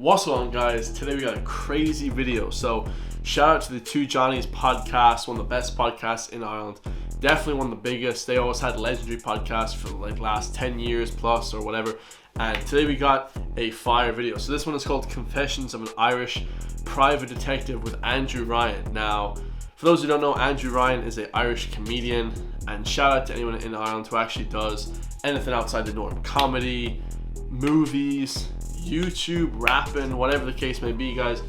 What's going on, guys? Today we got a crazy video. So shout out to the Two Johnnies podcast, one of the best podcasts in Ireland. Definitely one of the biggest. They always had legendary podcasts for like last 10 years plus or whatever. And today we got a fire video. So this one is called Confessions of an Irish Private Detective with Andrew Ryan. Now, for those who don't know, Andrew Ryan is an Irish comedian, and shout out to anyone in Ireland who actually does anything outside the norm. Comedy, movies, YouTube, rapping, whatever the case may be, guys.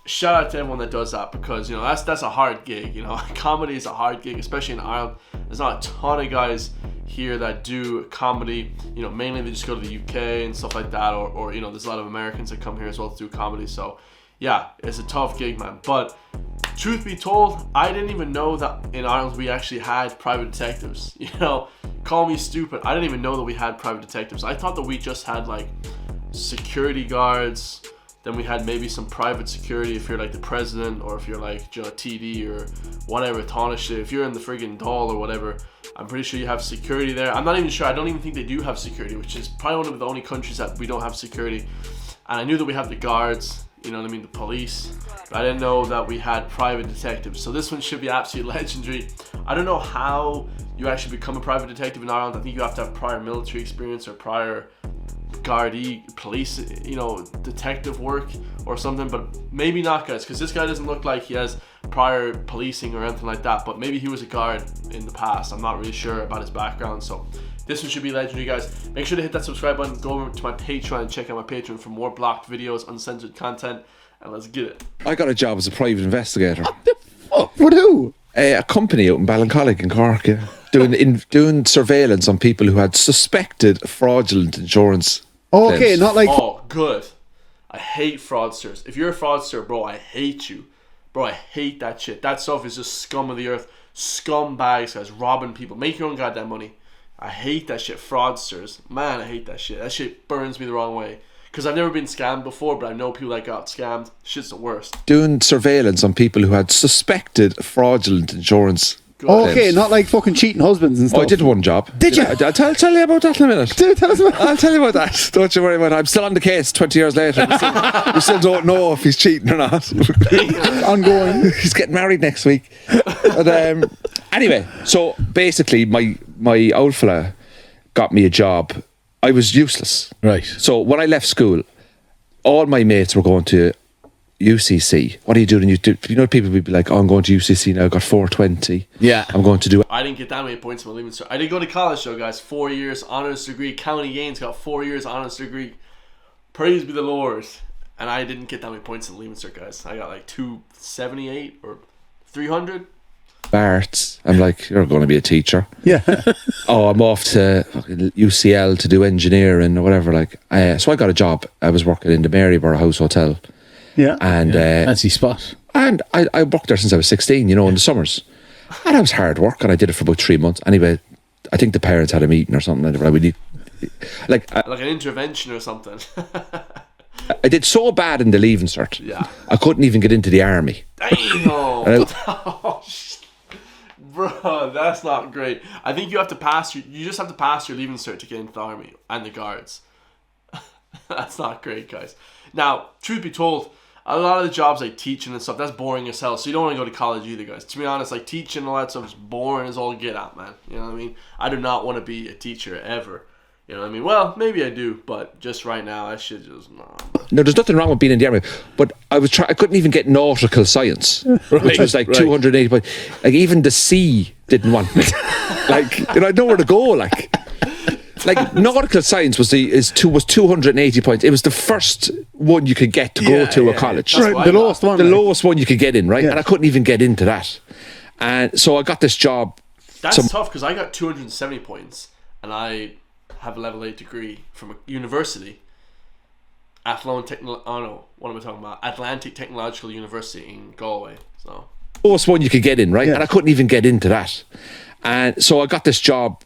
Shout out to everyone that does that, because you know that's a hard gig. You know, comedy is a hard gig, especially in Ireland. There's not a ton of guys here that do comedy. You know, mainly they just go to the UK and stuff like that, or you know, there's a lot of Americans that come here as well to do comedy. So yeah, it's a tough gig, man. But truth be told, I didn't even know that in Ireland we actually had private detectives. You know, call me stupid, I didn't even know that we had private detectives. I thought that we just had like security guards, then we had maybe some private security if you're like the president, or if you're like, you know, TD or whatever, Taoiseach. If you're in the friggin' Dáil or whatever, I'm pretty sure you have security there. I'm not even sure, I don't even think they do have security, which is probably one of the only countries that we don't have security. And I knew that we have the guards, you know what I mean, the police, but I didn't know that we had private detectives. So this one should be absolutely legendary. I don't know how you actually become a private detective in Ireland. I think you have to have prior military experience or prior Gardaí, police, you know, detective work or something, but maybe not, guys, because this guy doesn't look like he has prior policing or anything like that, but maybe he was a guard in the past. I'm not really sure about his background, so this one should be legendary, guys. Make sure to hit that subscribe button, go over to my Patreon and check out my Patreon for more blocked videos, uncensored content, and let's get it. I got a job as a private investigator. What the fuck? For who? A company out in Ballincollig in Cork, yeah. doing surveillance on people who had suspected fraudulent insurance. Okay, claims. not like... Oh, good. I hate fraudsters. If you're a fraudster, bro, I hate you. Bro, I hate that shit. That stuff is just scum of the earth. Scumbags, guys, robbing people. Make your own goddamn money. I hate that shit. Fraudsters. Man, I hate that shit. That shit burns me the wrong way. Because I've never been scammed before, but I know people that got scammed. Shit's the worst. Doing surveillance on people who had suspected fraudulent insurance. Okay, claims. Not like fucking cheating husbands and stuff. Oh, I did one job. Did you? I'll tell you about that in a minute. Dude, tell us about that. I'll tell you about that. Don't you worry about it. I'm still on the case 20 years later. We still don't know if he's cheating or not. Ongoing. He's getting married next week. But, anyway, so basically my old fella got me a job. I was useless. Right. So when I left school, all my mates were going to UCC. What are you doing? You know, people would be like, oh, I'm going to UCC now, I got 420. Yeah. I'm going to do it. I didn't get that many points from leaving cert. I did go to college though, guys. 4 years honours degree. County Gaines got 4 years honours degree. Praise be the Lord. And I didn't get that many points in leaving cert, guys. I got like 278 or 300. Bart, I'm like, you're going to be a teacher. Yeah. Oh, I'm off to fucking UCL to do engineering or whatever. Like, so I got a job. I was working in the Maryborough House Hotel. Yeah. And fancy spot. And I worked there since I was 16, you know, in the summers. And it was hard work, and I did it for about 3 months. Anyway, I think the parents had a meeting or something. And they were like, we need, like an intervention or something. I did so bad in the leaving cert. Yeah. I couldn't even get into the army. Damn. Oh, bro, that's not great. I think you have to pass you just have to pass your leaving cert to get into the army and the guards. That's not great, guys. Now, truth be told, a lot of the jobs like teaching and stuff, that's boring as hell. So you don't want to go to college either, guys. To be honest, like teaching and all that stuff is boring as all get out, man. You know what I mean? I do not want to be a teacher ever. You know what I mean? Well, maybe I do, but just right now, I should just No, there's nothing wrong with being in the army, but I couldn't even get nautical science, which was like 280 points. Like even the sea didn't want me. Like, you know, I know where to go. Like nautical science was 280 points. It was the first one you could get to go to a college. Right, the lowest one. The lowest one you could get in, right? Yeah. And I couldn't even get into that. And so I got this job. That's tough, because I got 270 points and I have a level 8 degree from a university. Atlantic Technological University in Galway. So Lowest one you could get in, right? Yeah. And I couldn't even get into that. And so I got this job.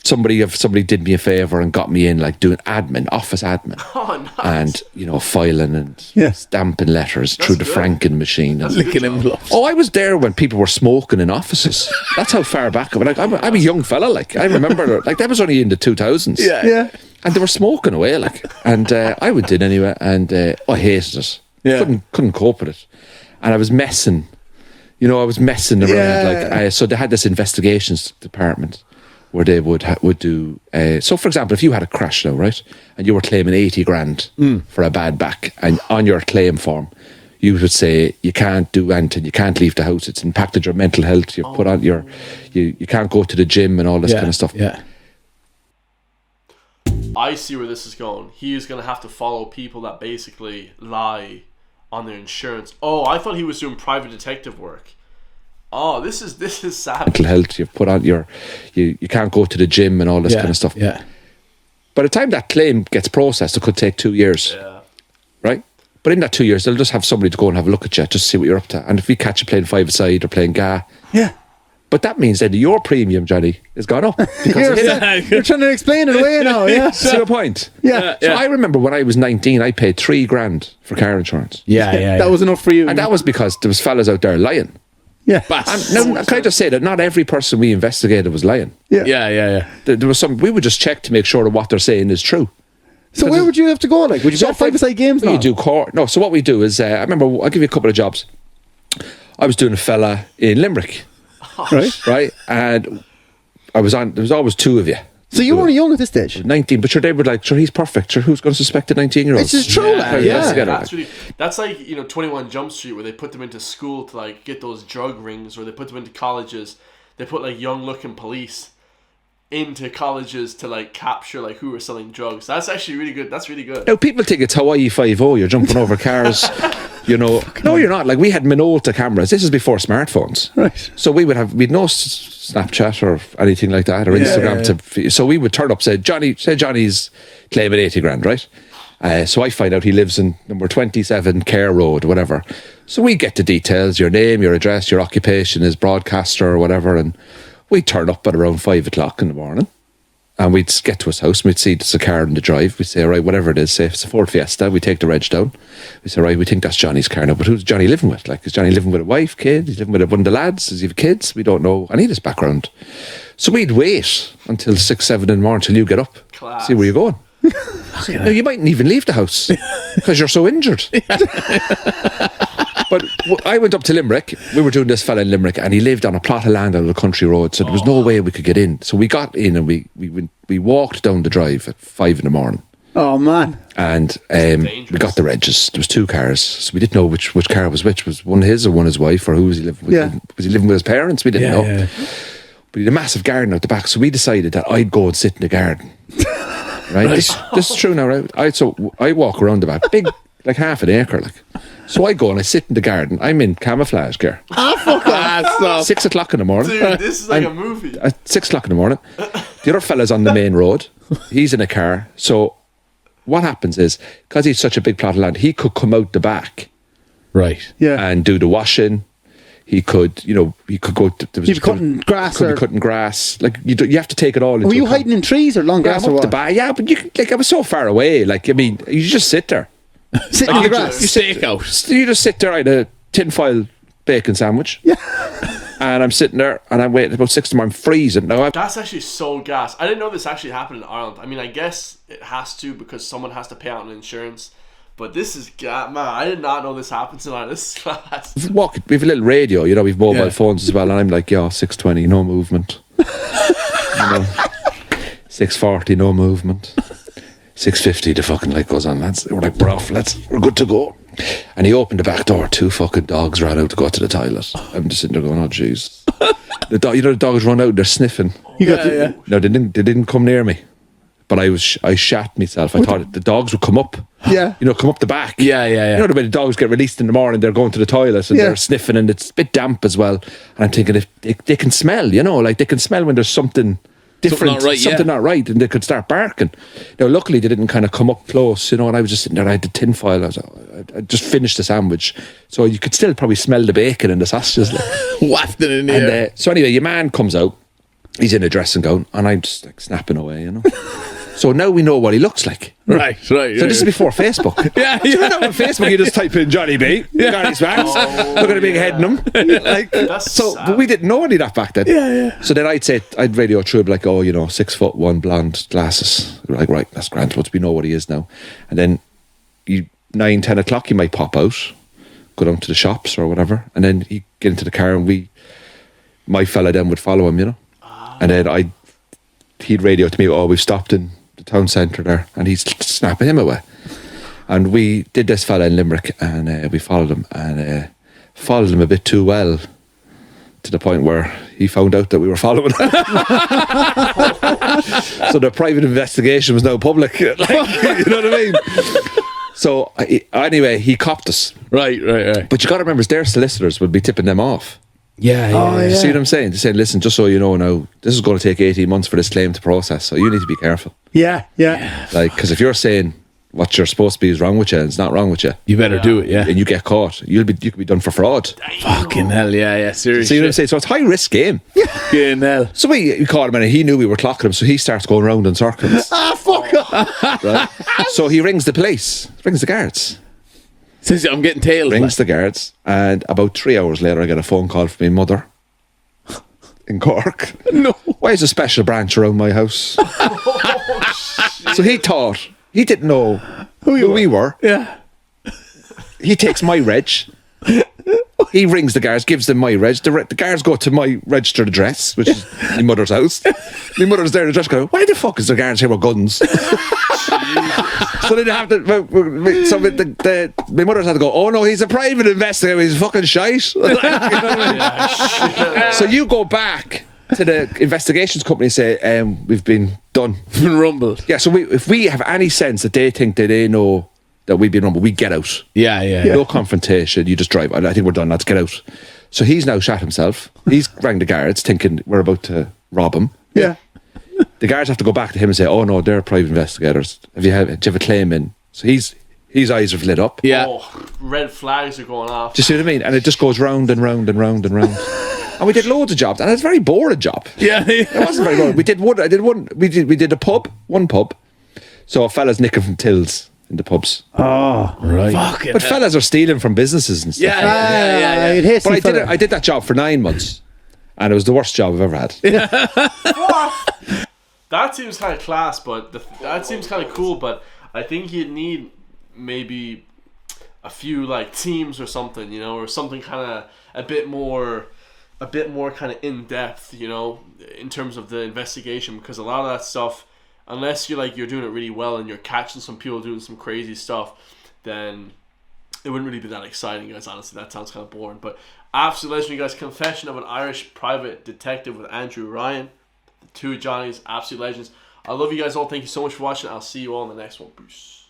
Somebody did me a favour and got me in, like doing admin, office admin. Oh, nice. And, you know, filing and stamping letters through the good. franking machine. That's Licking good, envelopes. Oh, I was there when people were smoking in offices. That's how far back. Like, I'm a young fella. Like, I remember, like, that was only in the 2000s. Yeah. And they were smoking away, like. And I went in anyway, and I hated it. Yeah. Couldn't cope with it. And I was messing. I was messing around. Yeah. So they had this investigations department where they would do. So, for example, if you had a crash now, right, and you were claiming 80 grand for a bad back, and on your claim form, you would say you can't do anything, you can't leave the house. It's impacted your mental health. You put on you can't go to the gym and all this kind of stuff. Yeah. I see where this is going. He is going to have to follow people that basically lie on their insurance. Oh, I thought he was doing private detective work. Oh, this is sad. Mental health. You put on you can't go to the gym and all this kind of stuff. Yeah. By the time that claim gets processed, it could take 2 years. Yeah. Right? But in that 2 years, they'll just have somebody to go and have a look at you, just see what you're up to. And if we catch you playing five-a-side or playing GA, Yeah. but that means that your premium, Johnny, has gone up. You're trying to explain it away now, yeah? See the point? Yeah. So I remember when I was 19, I paid 3 grand for car insurance. Yeah. That was enough for you. And that was because there was fellas out there lying. Yeah. And now, can I just say that not every person we investigated was lying. Yeah. There was some, we would just check to make sure that what they're saying is true. So where would you have to go? Like, would you go five-a-side games now? You do court. No, so what we do is, I remember, I'll give you a couple of jobs. I was doing a fella in Limerick. Right? And there was always 2 of you. So you were only young at this stage? 19, but they were like, sure, he's perfect. Sure, who's going to suspect a 19-year-old? This is true, lad. Yeah. That's like 21 Jump Street, where they put them into school to like get those drug rings, or they put them into colleges. They put like young-looking police into colleges to like capture like who were selling drugs. That's actually really good. That's really good. Now people think it's Hawaii 5-0. You're jumping over cars. No, you're not. Like, we had Minolta cameras. This is before smartphones. Right. So we'd no Snapchat or anything like that, or Instagram. So we would turn up, say Johnny's claiming 80 grand, right? So I find out he lives in number 27 Care Road, whatever. So we get the details, your name, your address, your occupation as broadcaster or whatever, and we'd turn up at around 5 o'clock in the morning, and we'd get to his house, and we'd see there's a car in the drive. We'd say, right, whatever it is, say if it's a Ford Fiesta, we take the reg down. We say, right, we think that's Johnny's car now, but who's Johnny living with? Like, is Johnny living with a wife, kid? He's living with one of the lads? Does he have kids? We don't know any of this background. So we'd wait until 6, 7 in the morning till you get up. Class. See where you're going. Now, you mightn't even leave the house because you're so injured. But I went up to Limerick. We were doing this fella in Limerick, and he lived on a plot of land on a country road, so there was no way we could get in. So we got in, and we walked down the drive at 5 in the morning. Oh man! And we got the regs. There was 2 cars, so we didn't know which car was which. Was one his or one his wife, or who was he living with? Yeah. Was he living with his parents? We didn't know. Yeah. But he had a massive garden out the back, so we decided that I'd go and sit in the garden. Right? This is true now, right? So I walk around the back, big, like half an acre, like. So I go and I sit in the garden. I'm in camouflage gear. Fuck off. 6 o'clock in the morning. Dude, this is like a movie. At 6 o'clock in the morning. The other fella's on the main road. He's in a car. So what happens is, because he's such a big plot of land, he could come out the back. Right. Yeah. And do the washing. He could, he could go. There was He'd be cutting grass. Could be cutting grass. Like, you have to take it all into Were you account. hiding in trees or long grass or what? Yeah, but I was so far away. Like, I mean, you just sit there. Sit in the grass. You stake out. You just sit there. I had a tinfoil bacon sandwich. Yeah. And I'm sitting there and I'm waiting about 6 in the morning, freezing. Now That's actually so gas. I didn't know this actually happened in Ireland. I mean, I guess it has to, because someone has to pay out an insurance. But this is man, I did not know this happens in Ireland. This is class. we have a little radio, we've mobile phones as well, and I'm like, 6:20, no movement. 6:40, no movement. 6:50, the fucking light goes on, lads. We're like, we're off, we're good to go. And he opened the back door. 2 fucking dogs ran out to go to the toilet. I'm just sitting there going, oh jeez. The dogs run out, they're sniffing. No, they didn't come near me. But I shat myself. I thought the dogs would come up. Yeah. Come up the back. Yeah. You know the way the dogs get released in the morning, they're going to the toilet and they're sniffing, and it's a bit damp as well. And I'm thinking, if they can smell, like they can smell when there's something different, something not right, and they could start barking. Now, luckily, they didn't kind of come up close, and I was just sitting there. I had the tinfoil. I just finished the sandwich, so you could still probably smell the bacon and the sausages. Wafting in there. So anyway, your man comes out. He's in a dressing gown, and I'm just like snapping away, So now we know what he looks like. Right. So this is before Facebook. Yeah. Do you know on Facebook you just type in Johnny B, Johnny Smacks, look at a big head in him. But we didn't know any of that back then. Yeah. So then I'd radio through like, 6'1", blonde, glasses. We're like, right, that's grand. Once we know what he is now, and then 9-10 o'clock he might pop out, go down to the shops or whatever, and then he'd get into the car and my fella then would follow him, and then he'd radio to me, we've stopped in the town centre there, and he's snapping him away. And we did this fella in Limerick, and we followed him, and followed him a bit too well, to the point where he found out that we were following him. So the private investigation was now public. You know what I mean? So anyway, he copped us. Right. But you got to remember, their solicitors would be tipping them off. Yeah. You see what I'm saying? They're saying, listen, just so you know now, this is going to take 18 months for this claim to process, so you need to be careful. Yeah. Like, because if you're saying what you're supposed to be is wrong with you and it's not wrong with you, You better do it, yeah. and you get caught, you could be done for fraud. Fucking hell, yeah, seriously. See what I'm saying? So it's high risk game. Fucking hell. So we caught him and he knew we were clocking him, so he starts going round in circles. Fuck off. Right? So he rings the police, rings the guards. Says I'm getting tailed. Rings the guards, and about 3 hours later I get a phone call from my mother in Cork. No. Why is a special branch around my house? So he didn't know who we were. Yeah. He takes my reg. He rings the guards, gives them my reg. The guards go to my registered address, which is my mother's house. My mother's there, and just go, why the fuck is the guards here with guns? So they have to. My mother's had to go, oh no, he's a private investigator, he's fucking shite. So you go back to the investigations company and say, we've been done. Been rumbled. Yeah, so if we have any sense that they think that they know that we've been rumbled, we get out. Yeah. No confrontation, you just drive. I think we're done, let's get out. So he's now shot himself. He's rang the guards thinking we're about to rob him. Yeah. The guards have to go back to him and say, oh no, they're private investigators. Do you have a claim in? So his eyes have lit up. Yeah. Oh, red flags are going off. Do you see what I mean? And it just goes round and round and round and round. And we did loads of jobs, and it's a very boring job. Yeah. It wasn't very boring. We did one. We did one pub. So fellas nicking from tills in the pubs. Oh, right. Fucking But fellas are stealing from businesses and stuff. Yeah. But I did that job for 9 months, and it was the worst job I've ever had. That seems kind of class, but that seems kind of cool. But I think you'd need maybe a few like teams or something, or something kind of a bit more kind of in depth, in terms of the investigation, because a lot of that stuff, unless you're doing it really well and you're catching some people doing some crazy stuff, then it wouldn't really be that exciting, guys. Honestly, that sounds kind of boring. But absolute legendary, guys. Confession of an Irish Private Detective with Andrew Ryan. The two Johnnies, absolute legends. I love you guys all. Thank you so much for watching. I'll see you all in the next one. Peace.